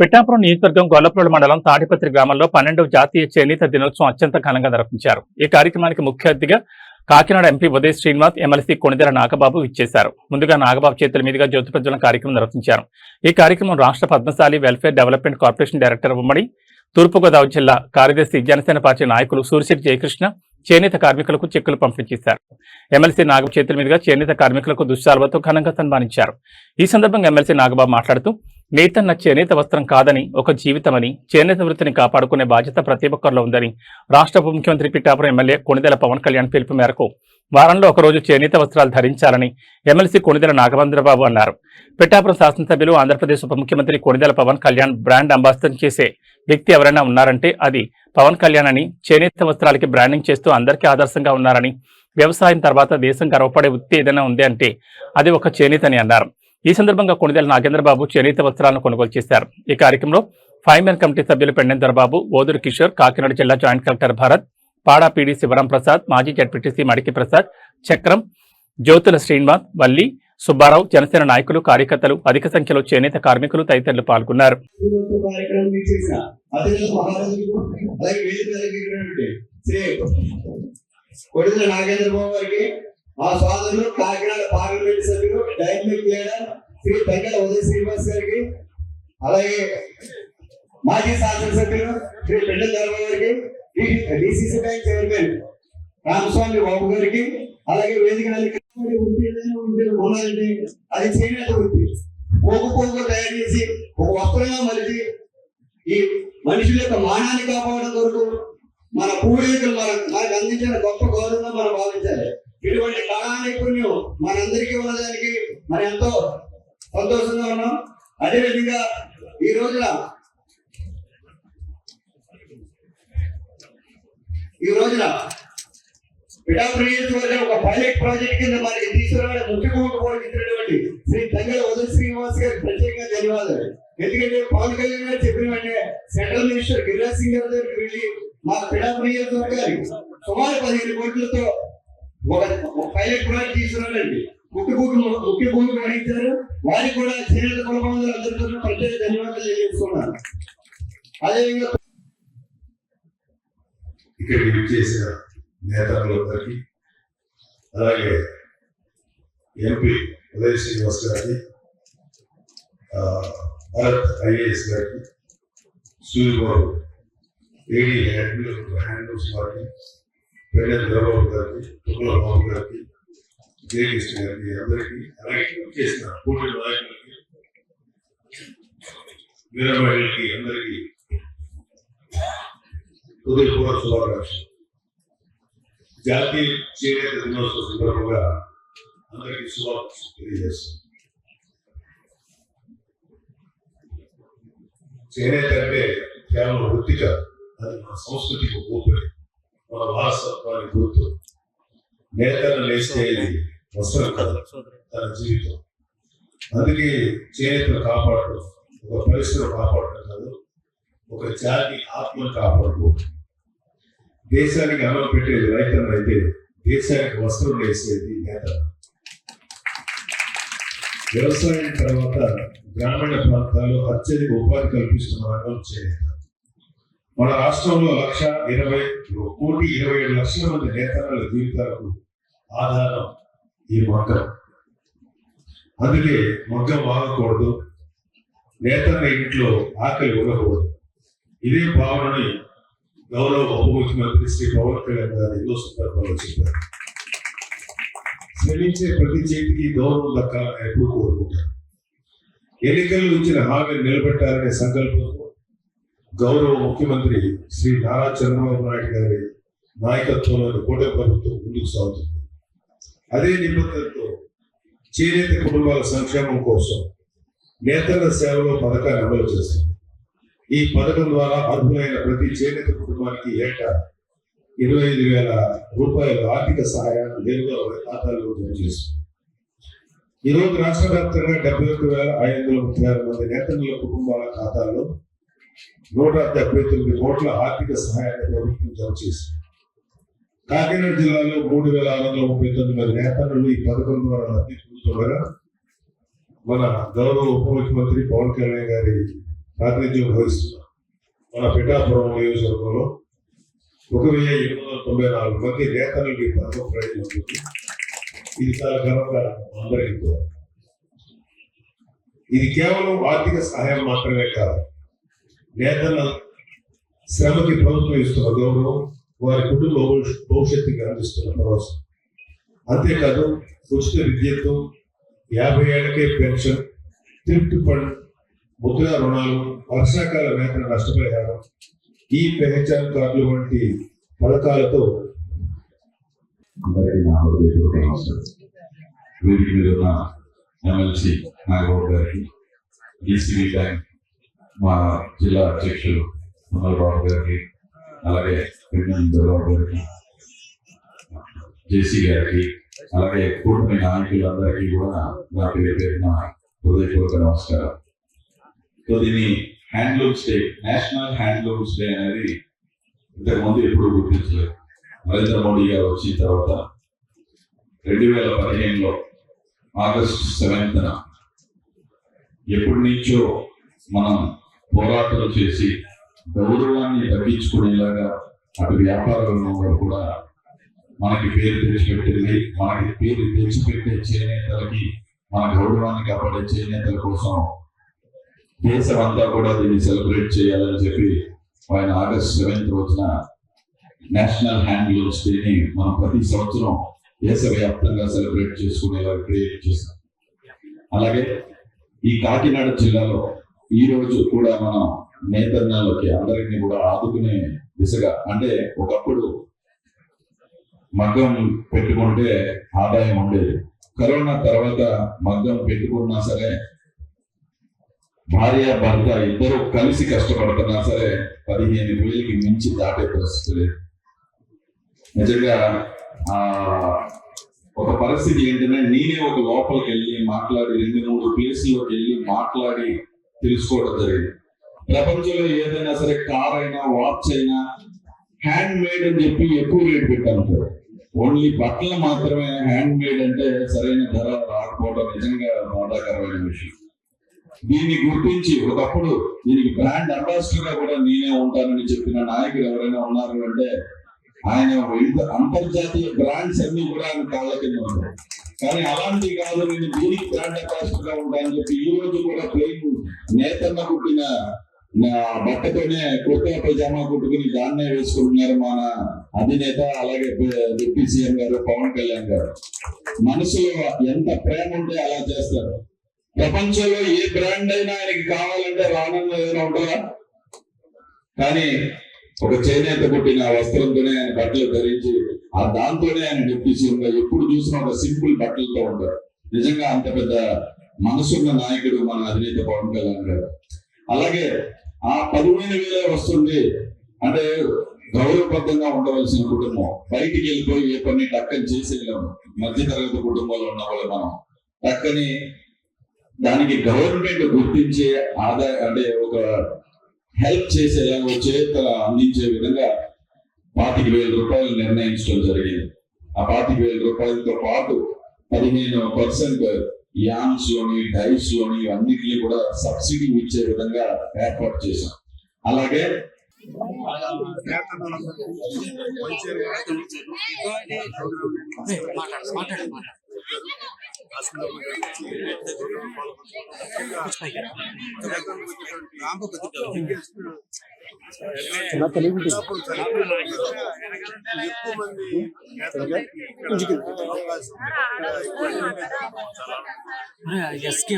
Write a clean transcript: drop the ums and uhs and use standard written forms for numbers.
పిఠాపురం నియోజకవర్గం గొల్లప్రోలు మండలం తాడిపత్రి గ్రామంలో 12వ జాతీయ చేనేత దినోత్సవం అత్యంత ఘనంగా నిర్వహించారు. ఈ కార్యక్రమానికి ముఖ్య అతిథిగా కాకినాడ ఎంపీ ఉదయ్ శ్రీనివాస్, ఎమ్మెల్సీ కొణిదెల నాగబాబు ఇచ్చేశారు. ముందుగా నాగబాబు చేతుల మీదుగా జ్యోతి ప్రజ్వలన కార్యక్రమం నిర్వహించారు. ఈ కార్యక్రమం రాష్ట్ర Padmashali welfare development corporation director ఉమ్మడి తూర్పుగోదావరి జిల్లా కార్యదర్శి జనసేన పార్టీ నాయకులు సూరిశెట్టి జయకృష్ణ చేనేత కార్మికులకు చెక్కులు పంపిణీ చేశారు. ఎమ్మెల్సీ నాగబాబు చేతుల మీదుగా చేనేత కార్మికులకు దుశ్శాలువతో ఘనంగా సన్మానించారు. ఈ సందర్భంగా ఎమ్మెల్సీ నాగబాబు మాట్లాడుతూ నేతన్న చేనేత వస్త్రం కాదని ఒక జీవితమని, చేనేత వృత్తిని కాపాడుకునే బాధ్యత ప్రతి ఒక్కరిలో ఉందని రాష్ట్ర ఉప ముఖ్యమంత్రి పిఠాపురం ఎమ్మెల్యే కొణిదెల పవన్ కళ్యాణ్ పిలుపు మేరకు వారంలో ఒకరోజు చేనేత వస్త్రాలు ధరించాలని ఎమ్మెల్సీ కొణిదెల నాగేంద్రబాబు అన్నారు. పిఠాపురం శాసనసభ్యులు ఆంధ్రప్రదేశ్ ఉప ముఖ్యమంత్రి కొణిదెల పవన్ కళ్యాణ్ బ్రాండ్ అంబాసిడర్ చేసే వ్యక్తి ఎవరైనా ఉన్నారంటే అది పవన్ కళ్యాణ్ అని, చేనేత వస్త్రాలకి బ్రాండింగ్ చేస్తూ అందరికీ ఆదర్శంగా ఉన్నారని, వ్యవసాయం తర్వాత దేశం గర్వపడే వృత్తి ఏదైనా ఉంది అంటే అది ఒక చేనేత అని అన్నారు. ఈ సందర్భంగా కొణిదెల నాగేంద్రబాబు చేనేత వస్త్రాలను కొనుగోలు చేశారు. ఈ కార్యక్రమంలో ఫైర్మెన్ కమిటీ సభ్యులు పెండెందర్బాబు, ఓదూరు కిషోర్, కాకినాడ జిల్లా జాయింట్ కలెక్టర్ భరత్, పాడా పీడీ శివరాం ప్రసాద్, మాజీ జడ్పీటీసీ మడికి ప్రసాద్, చక్రం, జ్యోతుల శ్రీనివాస్, వల్లి, సుబ్బారావు, జనసేన నాయకులు, కార్యకర్తలు, అధిక సంఖ్యలో చేనేత కార్మికులు తదితరులు పాల్గొన్నారు. మా సోదరులు కాకినాడ పార్లమెంట్ సభ్యులు డైనమిక్ లీడర్ శ్రీ తంగెల ఉదయ్ శ్రీనివాస్ గారికి, అలాగే మాజీ శాసనసభ్యులు శ్రీ పెండెందర్బాబు గారికి, డిసిసి బ్యాంక్ చైర్మన్ రామస్వామి బాబు గారికి, అలాగే వేదిక ఉన్నారంటే అది చేనేత వృత్తి. పోగు తయారు చేసి ఒక వస్త్రంగా మలిచి ఈ మనుషుల యొక్క మానాన్ని కాపాడడం కొరకు మన పూర్వీకులు మనకు అందించిన గొప్ప గౌరవంగా మనం భావించాలి. ఇటువంటి కళానైపుణ్యం మనందరికీ ఉన్నదానికి మనం ఎంతో సంతోషంగా ఉన్నాం. అదేవిధంగా ఈ రోజున పిఠాపురం నియోజకవర్గం ఒక పైలట్ ప్రాజెక్ట్ కింద మనకి తీసుకురావడం ముఖ్యమైనటువంటి శ్రీ తంగెల ఉదయ్ శ్రీనివాస్ గారికి ప్రత్యేకంగా ధన్యవాదాలు. ఎందుకంటే పవన్ కళ్యాణ్ గారు చెప్పిన వెంటనే సెంట్రల్ మినిస్టర్ గిరిరాజ్ సింగ్ గారి దగ్గరికి వెళ్ళి మా పిఠాపురం నియోజకవర్గానికి సుమారు 15 కోట్లతో ఒక పైలట్ ప్రాజెక్ట్ తీసుకురాలండి. ముఖ్య భూమి గ్రహించారు. వారికి కూడా చేనేత కులబంధువులు అందరితో ప్రత్యేక ధన్యవాదాలు తెలియజేస్తున్నారు. అదేవిధంగా ఇక్కడికి విచ్చేసిన నేతలందరికీ, అలాగే ఎంపీ ఉదయ్ శ్రీనివాస్ గారికి, భరత్ ఐఏఎస్ గారికి, సూర్యబాబు ఏడీ హ్యాండ్లూమ్స్ వారికి, పెండెందర్బాబు గారికి, తుమ్మల బాబు గారికి, జయకృష్ణ గారికి, అందరికీ, అలాగే చేసిన కూటమి నాయకులకి, వీరమహిళలకి అందరికీ హృదయపూర్వక శుభాకాంక్షలు. జాతీయ చేనేత దినోత్సవ సందర్భంగా అందరికీ శుభాకాంక్షలు తెలియజేస్తాం. చేనేత అంటే కేవలం వృత్తి కాదు, అది మన సంస్కృతికి ఊపిరి, మన వారసత్వానికి గుర్తు. నేతను లేస్తే వస్త్రం కాదు, తన జీవితం. అందుకే చేనేతను కాపాడటం ఒక పరిశ్రమ కాపాడటం కాదు, ఒక జాతి ఆత్మను కాపాడటం. దేశానికి అన్నం పెట్టేది రైతన్న అయితే దేశానికి వస్త్రం వేసేది నేత. వ్యవసాయం తర్వాత గ్రామీణ ప్రాంతాల్లో అత్యధిక ఉపాధి కల్పిస్తున్న రంగం చేనేత. మన రాష్ట్రంలో 1,27,00,000 మంది నేతన్నల జీవితాలకు ఆధారం ఈ మగ్గం. అందుకే మగ్గం వాగకూడదు, నేతన్న ఇంట్లో ఆకలి ఉండకూడదు. ఇదే భావనని గౌరవ ఉప ముఖ్యమంత్రి శ్రీ పవన్ కళ్యాణ్ గారు ఎన్నో సందర్భాల్లో చెప్పారు. శ్రమించే ప్రతి చేతికి గౌరవం దక్కాలని ఎప్పుడు కోరుకుంటారు. ఎన్నికల్లో ఇచ్చిన హామీని నిలబెట్టాలనే సంకల్పంతో గౌరవ ముఖ్యమంత్రి శ్రీ నారా చంద్రబాబు నాయుడు గారి నాయకత్వంలోని కూటమి ప్రభుత్వం ముందుకు సాగుతుంది. అదే నిబద్ధతతో చేనేత కుటుంబాల సంక్షేమం కోసం నేతన్న సేవలో పథకాన్ని అమలు చేస్తుంది. ఈ పథకం ద్వారా అర్హులైన ప్రతి చేనేత కుటుంబానికి ఏటా 25,000 రూపాయల ఆర్థిక సహాయాన్ని నేరుగా వారి ఖాతాల్లో జమ చేస్తుంది. ఈరోజు రాష్ట్ర వ్యాప్తంగా 71,536 మంది నేతన్నల కుటుంబాల ఖాతాల్లో 179 కోట్ల ఆర్థిక సహాయాన్ని ప్రభుత్వం జమ చేసింది. కాకినాడ జిల్లాలో 3,639 మంది నేతన్నలు ఈ పథకం ద్వారా లబ్ధి పొందుతుండగా మన గౌరవ ఉప ముఖ్యమంత్రి పవన్ కళ్యాణ్ గారి ప్రాతినిధ్యం వహిస్తున్నాం. మన పిఠాపురం నియోజకవర్గంలో 1794 మంది నేతలకి పథకం ప్రయోజనం ఉంటుంది. ఇది చాలా గర్వకారణం అందరికీ కూడా. ఇది కేవలం ఆర్థిక సహాయం మాత్రమే కాదు, నేతల శ్రమకి ప్రభుత్వం ఇస్తున్న గౌరవం, వారి కుటుంబ భవిష్యత్తుకి అందిస్తున్న భరోసా. అంతేకాదు ఉచిత విద్యతో 50 ఏళ్లకే పెన్షన్, థ్రిఫ్ట్ ఫండ్, ముద్రా రుణాలు, వర్షాకాల వేతన నష్టపరిహారం, ఈ పెహచాన్ కార్డులు వంటి పథకాలతో అందరికీ నా హృదయపూర్వక నమస్కారం. వేదిక మీద ఉన్న ఎమ్మెల్సీ నాగబాబు గారికి, డిసిబి బ్యాంక్ మా జిల్లా అధ్యక్షులు అమర్బాబు గారికి, అలాగే బాబు గారికి, జేసీ గారికి, అలాగే కూటమి నాయకులందరికీ కూడా నా పేరు పేరున హృదయపూర్వక నమస్కారం. సో దీన్ని handlooms day, national handlooms day అనేది ఇంతకుముందు ఎప్పుడు గుర్తించలేదు. నరేంద్ర మోడీ గారు వచ్చిన తర్వాత 2015లో ఆగస్టు 7న ఎప్పటి నుంచో మనం పోరాటాలు చేసి గౌరవాన్ని తగ్గించుకునేలాగా అటు వ్యాపార రంగంలో కూడా మనకి పేరు తెచ్చిపెట్టింది. మనకి పేరు తెచ్చిపెట్టే చేనేతలకి, మన గౌరవాన్ని కాపాడే చేనేతల కోసం దేశం అంతా కూడా దీన్ని సెలబ్రేట్ చేయాలని చెప్పి ఆయన ఆగస్ట్ 7th రోజున నేషనల్ హ్యాండ్లూమ్స్ డేని మనం ప్రతి సంవత్సరం దేశవ్యాప్తంగా సెలబ్రేట్ చేసుకునేలా క్రియేట్ చేశాం. అలాగే ఈ కాకినాడ జిల్లాలో ఈ రోజు కూడా మనం నేతన్నలకి అందరినీ కూడా ఆదుకునే దిశగా, అంటే ఒకప్పుడు మగ్గం పెట్టుకుంటే ఆదాయం ఉండేది. కరోనా తర్వాత మగ్గం పెట్టుకున్నా సరే, భార్య భర్త ఇద్దరు కలిసి కష్టపడుతున్నా సరే 15,000కి మించి దాటే పరిస్థితి లేదు. నిజంగా ఒక పరిస్థితి ఏంటంటే, నేనే ఒక లోపలికి వెళ్ళి మాట్లాడి 2-3 ప్లేసుల్లోకి వెళ్ళి మాట్లాడి తెలుసుకోవడం జరిగింది. ప్రపంచంలో ఏదైనా సరే కార్ అయినా, వాచ్ అయినా హ్యాండ్ మేడ్ అని చెప్పి ఎక్కువ రేటు పెట్టాను. ఓన్లీ బట్టలు మాత్రమే హ్యాండ్ మేడ్ అంటే సరైన ధర రాకపోవడం నిజంగా బాధాకరమైన విషయం. దీన్ని గుర్తించి ఒకప్పుడు దీనికి బ్రాండ్ అంబాసిడర్ గా కూడా నేనే ఉంటానని చెప్పిన నాయకులు ఎవరైనా ఉన్నారు అంటే ఆయన అంతర్జాతీయ బ్రాండ్స్ అన్ని కూడా ఆయన కాళ్ళ కింద ఉంటాయి. కానీ అలాంటి కాదు, నేను దీనికి బ్రాండ్ అంబాసిడర్ గా ఉంటానని చెప్పి ఈ రోజు కూడా ప్లెయిన్ నేతన్న కుట్టిన బట్టతోనే కుర్తా పైజామా కుట్టుకుని దాన్నే వేసుకుంటున్నారు మన అధినేత, అలాగే డిప్యూటీ సీఎం గారు పవన్ కళ్యాణ్ గారు. మనసులో ఎంత ప్రేమ ఉంటే అలా చేస్తారు. ప్రపంచంలో ఏ బ్రాండ్ అయినా ఆయనకి కావాలంటే రానంలో ఏదైనా ఉంటుందా? కానీ ఒక చేనేత కుట్టిన వస్త్రంతోనే ఆయన బట్టలు ధరించి దాంతోనే ఆయన డిప్యూటీ సీఎం గా ఎప్పుడు చూసినా ఒక సింపుల్ బట్టలతో ఉంటారు. నిజంగా అంత పెద్ద మనసున్న నాయకుడు మన అధినేత పవన్ కళ్యాణ్ గారు. అలాగే ఆ 15,000 వస్తుంది అంటే గౌరవబద్ధంగా ఉండవలసిన కుటుంబం. బయటికి వెళ్ళిపోయి ఏ పని టక్కని చేసేయలేము. మధ్యతరగతి కుటుంబంలో ఉన్న వాళ్ళు మనం టక్కని దానికి గవర్నమెంట్ గుర్తించే ఆదాయ అంటే ఒక హెల్ప్ చేసేలాగా చేత అందించే విధంగా 25,000 రూపాయలు నిర్ణయించడం జరిగింది. ఆ 25,000 రూపాయలతో పాటు 15% యాన్స్ లోని, డైస్ లోని అన్నిటినీ కూడా సబ్సిడీ ఇచ్చే విధంగా ఏర్పాటు చేశాం. అలాగే ఎస్కే